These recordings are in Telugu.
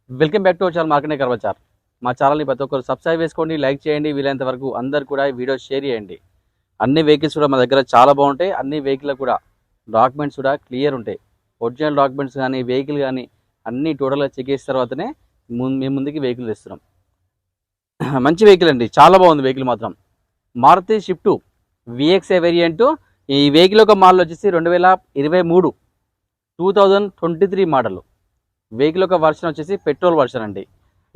Welcome back to our channel marketing Karmachar. మా ఛానల్ని ప్రతి ఒక్కరు సబ్స్క్రైబ్ చేసుకోండి, లైక్ చేయండి, వీలైనంత వరకు అందరు కూడా ఈ వీడియో షేర్ చేయండి. అన్ని వెహికల్స్ కూడా మా దగ్గర చాలా బాగుంటాయి. అన్ని వెహికల్ కూడా డాక్యుమెంట్స్ కూడా క్లియర్ ఉంటాయి. ఒరిజినల్ డాక్యుమెంట్స్ కానీ వెహికల్ కానీ అన్నీ టోటల్గా చెక్ చేసిన తర్వాతనే మేము ముందుకి వెహికల్ తెస్తున్నాం. మంచి వెహికల్ అండి, చాలా బాగుంది వెహికల్ మాత్రం. Maruti Swift VXI variant. ఈ వెహికల్ యొక్క మోడల్ వచ్చేసి 2023 2023 మోడల్. వెహికల్ యొక్క వర్షన్ వచ్చేసి పెట్రోల్ వర్షన్ అండి.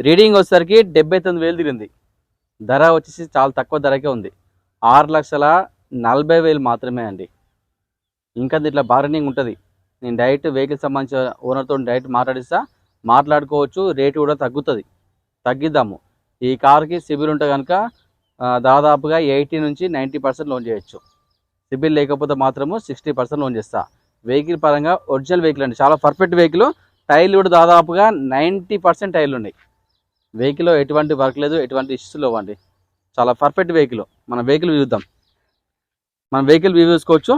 రీడింగ్ వచ్చేసరికి 79,000 తిరిగింది. ధర వచ్చేసి చాలా తక్కువ ధరకే ఉంది, 6,40,000 మాత్రమే అండి. ఇంకా దీంట్లో బార్గెనింగ్ ఉంటుంది. నేను డైరెక్ట్ వెహికల్ సంబంధించిన ఓనర్తో డైరెక్ట్ మాట్లాడుకోవచ్చు. రేటు కూడా తగ్గిద్దాము. ఈ కార్కి సిబిల్ ఉంటే కనుక దాదాపుగా 80 నుంచి 90% లోన్ చేయొచ్చు. సిబిల్ లేకపోతే మాత్రము 60% లోన్ చేస్తా. వెహికల్ పరంగా ఒరిజినల్ వెహికల్ అండి, చాలా పర్ఫెక్ట్ వెహికల్. టైర్లు కూడా దాదాపుగా 90% టైర్లు ఉన్నాయి. వెహికల్లో ఎటువంటి వర్క్ లేదు, ఎటువంటి ఇష్యూస్ లేవండి. చాలా పర్ఫెక్ట్ వెహికల్. మన వెహికల్ వ్యూ చూసుకోవచ్చు.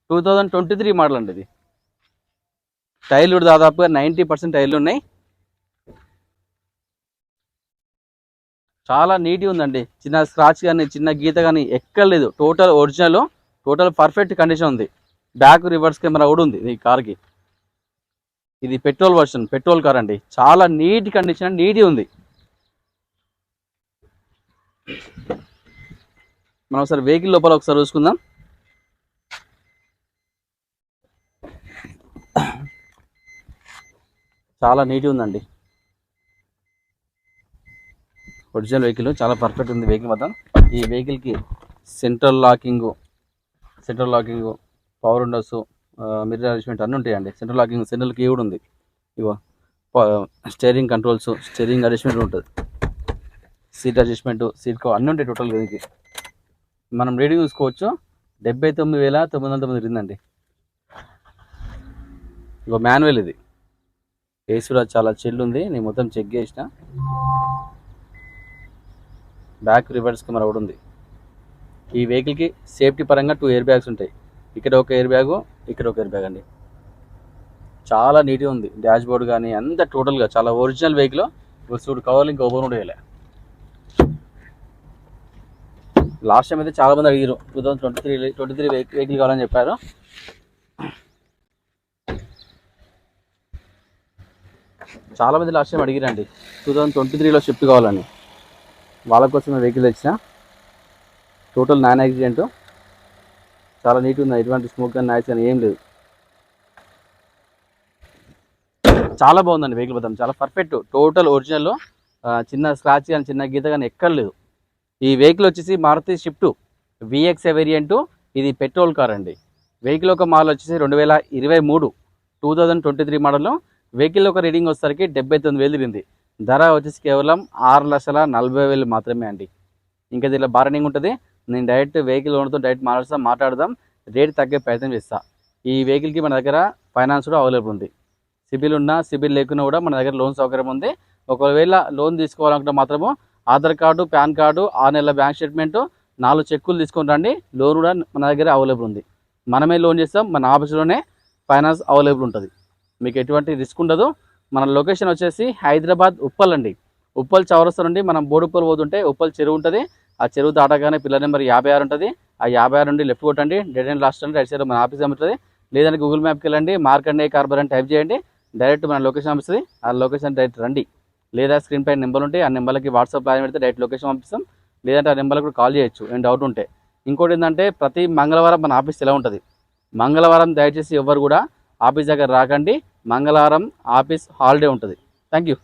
2023 మోడల్ అండి ఇది. టైర్లు కూడా దాదాపుగా 90% టైర్లు ఉన్నాయి. చాలా నీట్గా ఉందండి. చిన్న స్క్రాచ్ కానీ చిన్న గీత కానీ ఎక్కలేదు. Total original, total perfect condition ఉంది. బ్యాక్ రివర్స్ కెమెరా కూడా ఉంది ఈ కార్కి. ఇది పెట్రోల్ వర్షన్, పెట్రోల్ కార్ అండి. చాలా నీట్ కండిషన్, నీట్గా ఉంది. మనం ఒకసారి వెహికల్ లోపల ఒకసారి చూసుకుందాం. చాలా నీట్గా ఉందండి. ఒరిజినల్ వెహికల్ చాలా పర్ఫెక్ట్ ఉంది వెహికల్ మొత్తం. ఈ వెహికల్కి central locking, power Windows, mirror adjustment అన్నీ ఉంటాయండి. సెంట్రల్ లాకింగ్, సెంట్రల్ కీ కూడా ఉంది. ఇగో స్టీరింగ్ కంట్రోల్స్, స్టీరింగ్ అడ్జస్ట్మెంట్ ఉంటుంది, సీట్ అడ్జస్ట్మెంట్, సీట్ కవర్ అన్నీ ఉంటాయి టోటల్. దీనికి మనం రీడింగ్ చూసుకోవచ్చు. 79,909 తిరిగిందండి. ఇగో మాన్యువల్ ఇది. ఏసీ కూడా చాలా చిల్ ఉంది. నేను మొత్తం చెక్ చేసిన. బ్యాక్ రివర్స్ కెమెరా కూడా ఉంది. ఈ వెహికల్కి సేఫ్టీ పరంగా 2 ఎయిర్ బ్యాగ్స్ ఉంటాయి. ఇక్కడ ఒక ఎయిర్ బ్యాగు, ఇక్కడ ఒక ఎయిర్ బ్యాగ్ అండి. చాలా నీట్గా ఉంది. డాష్ బోర్డ్ కానీ అంతా టోటల్గా చాలా ఒరిజినల్ వెహికల్. చూడు, కవర్లు ఇంకా ఓపెన్ కూడా వేయలే. లాస్ట్ టైం అయితే చాలా మంది అడిగారు 2023 వెహికల్ కావాలని చెప్పారు. చాలా మంది లాస్ట్ టైం అడిగారండి 2023లో షిఫ్ట్ కావాలని. వాళ్ళ కోసం వెహికల్ తెచ్చిన. టోటల్ నాన్ యాక్సిడెంట్, చాలా నీట్గా ఉంది. ఎటువంటి స్మోక్ కానీ నాయిస్ కానీ ఏం లేదు. చాలా బాగుందండి వెహికల్ మొత్తం. చాలా పర్ఫెక్ట్, టోటల్ ఒరిజినల్. చిన్న స్క్రాచ్ కానీ చిన్న గీత కానీ ఎక్కర్లేదు. ఈ వెహికల్ వచ్చేసి మారుతి షిఫ్ట్ విఎక్స్ఐ వేరియంట్. ఇది పెట్రోల్ కార్ అండి. వెహికల్ ఒక మోడల్ వచ్చేసి 2023 2023 మోడల్. వెహికల్ ఒక రీడింగ్ వచ్చేసరికి 79,000 తిరిగింది. ధర వచ్చేసి కేవలం 6,40,000 మాత్రమే అండి. ఇంకా దీనిలో బార్గెనింగ్ ఉంటుంది. నేను డైరెక్ట్ వెహికల్ ఓనర్తో మాట్లాడదాం. రేట్ తగ్గే ప్రయత్నం చేస్తా. ఈ వెహికల్కి మన దగ్గర ఫైనాన్స్ కూడా అవైలబుల్ ఉంది. సిబిల్ ఉన్నా సిబిల్ లేకున్నా కూడా మన దగ్గర లోన్ సౌకర్యం ఉంది. ఒకవేళ లోన్ తీసుకోవాలనుకుంటే మాత్రము ఆధార్ కార్డు, పాన్ కార్డు, 6 నెలల బ్యాంక్ స్టేట్మెంటు, 4 చెక్కులు తీసుకొని రండి. లోన్ కూడా మన దగ్గర అవైలబుల్ ఉంది. మనమే లోన్ చేస్తాం. మన ఆఫీస్లోనే ఫైనాన్స్ అవైలబుల్ ఉంటుంది. మీకు ఎటువంటి రిస్క్ ఉండదు. మన లొకేషన్ వచ్చేసి హైదరాబాద్ ఉప్పల్ అండి. ఉప్పల్ చౌరస్తా నుండి మనం బోడుప్పల్ పోతుంటే ఉప్పల్ చెరువు ఉంటుంది. ఆ చెరువు దాటగానే పిల్లర్ నెంబర్ 56 ఉంటుంది. ఆ 56 నుండి లెఫ్ట్ కొట్టండి. డెడ్ అండ్ లాస్ట్ అండి, రైట్ సైడ్ మన ఆఫీస్ ఉంటుంది. లేదంటే గూగుల్ మ్యాప్కి వెళ్ళండి, మార్కండే కార్బర్ అని టైప్ చేయండి. డైరెక్ట్ మన లొకేషన్ పంపిస్తుంది. ఆ లొకేషన్ డైరెక్ట్ రండి. లేదా స్క్రీన్ పైన నెంబర్ ఉంటాయి, ఆ నెంబర్కి వాట్సాప్ లైన్ పెడితే డైరెక్ట్ లొకేషన్ పంపిస్తాం. లేదంటే ఆ నెంబర్కి కూడా కాల్ చేయొచ్చు ఏం డౌట్ ఉంటే. ఇంకోటి ఏంటంటే ప్రతి మంగళవారం మన ఆఫీస్ ఎలా ఉంటుంది. మంగళవారం దయచేసి ఎవరు కూడా ఆఫీస్ దగ్గర రాకండి. మంగళవారం ఆఫీస్ హాలిడే ఉంటుంది. Thank you.